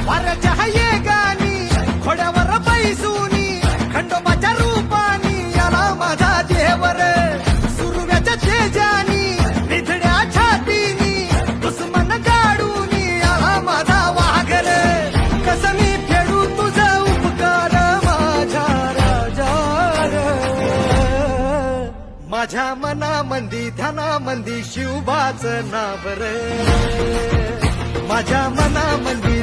वाऱ्याच्या ये गाणी घोड्यावर बैसूनी खंडोबाच्या रूपानी याला माझा देवर सुरव्याच्या तेजानी निधड्या छातीनी दुश्मन गाडूनी याला माझा वाघर कसं मी फेडू तुझा उपकार माझ्या राजार माझ्या मनामंदी ध्यानामंदी शिवबाचं नाव रे माझ्या मनामंदी